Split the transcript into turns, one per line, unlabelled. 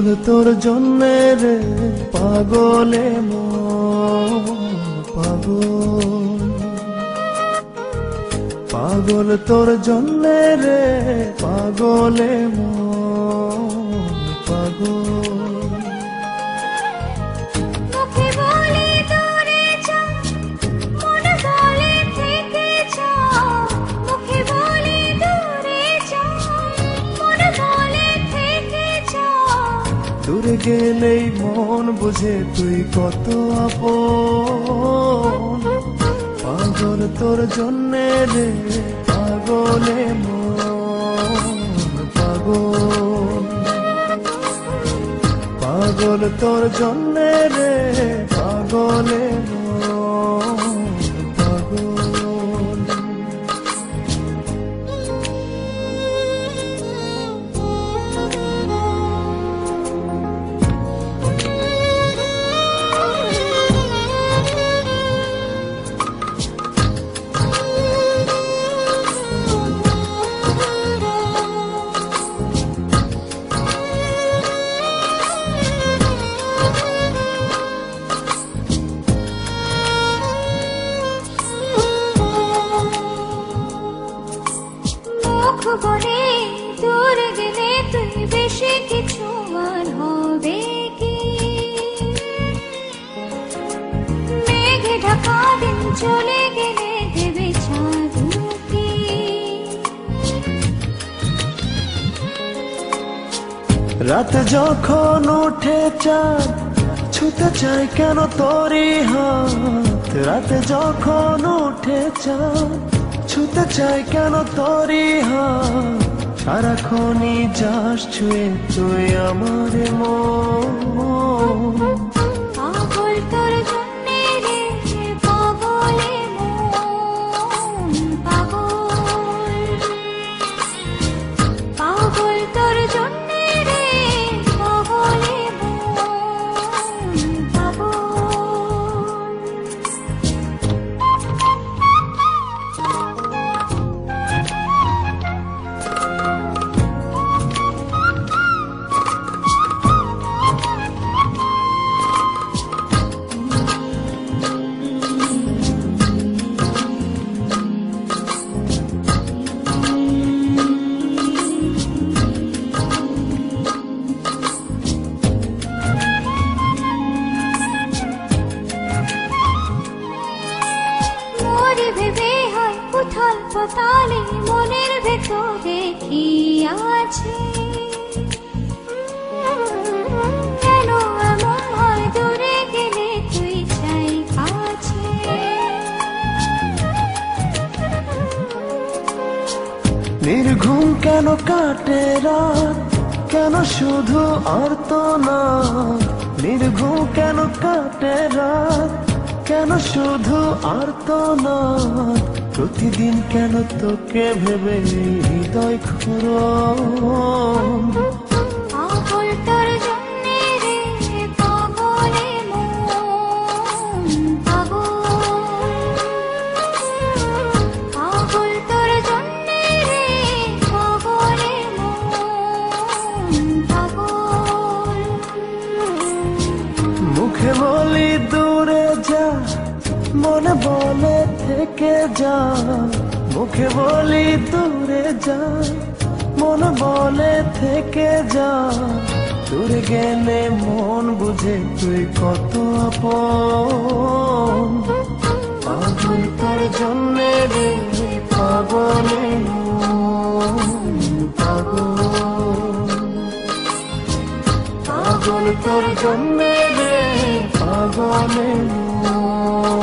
পাগল তোর জন্যে রে পাগলে মন পাগল, পাগল তোর জন্যে রে পাগলে মন পাগল। দূরে গেলেই মন বুঝে তুই কত আপন, পাগল তোর জন্যে রে পাগলে মন পাগল, পাগল তোর জন্যে রে পাগলে মন পাগল।
বনে দূর গেলে তুই বেশি কিছু আর হবে কি, মেঘে ঢাকা দিন চলে গেলে দেবে চাঁদ মুখী।
রাত যখন ওঠে চাঁদ ছুতে চাই কেন তোরই হাত, রাত যখন ওঠে চাঁদ ছুতে চাই কেন তোরই হাত, সারাক্ষণই যাস ছুঁয়ে তুই আমার মন।
পাগল তোর জন্যে রে পাগলে মন পাগল, পাগল তোর জন্যে রে পাগলে মন পাগল। ভেবে হয় উথাল পাতালে মনের ভেতরে কি আছে, কেন এমন হয় দূরে গেলে তুই চাই কাছে।
নির্ঘুম কেন কাটে রাত, কেন শুধু আর্তনাদ, নির্ঘুম কেন কাটে রাত, কেন শুধু আর্তনাদ, প্রতিদিন কেন তোকে ভেবে হৃদয় খুরন।
পাগল তোর জন্যে রে পাগলে মন পাগল, পাগল তোর জন্যে রে পাগলে মন পাগল।
মুখে বলি দূরে যা, মনে বলে থেকে যা, মুখে বলি দূরে যা, মনে বলে থেকে যা, দূরে গেলে মন বুঝে তুই কত আপন, পাগল তোর জন্যে রে পাগলে মন পাগল, পাগল তোর জন্যে রে পাগলে মন।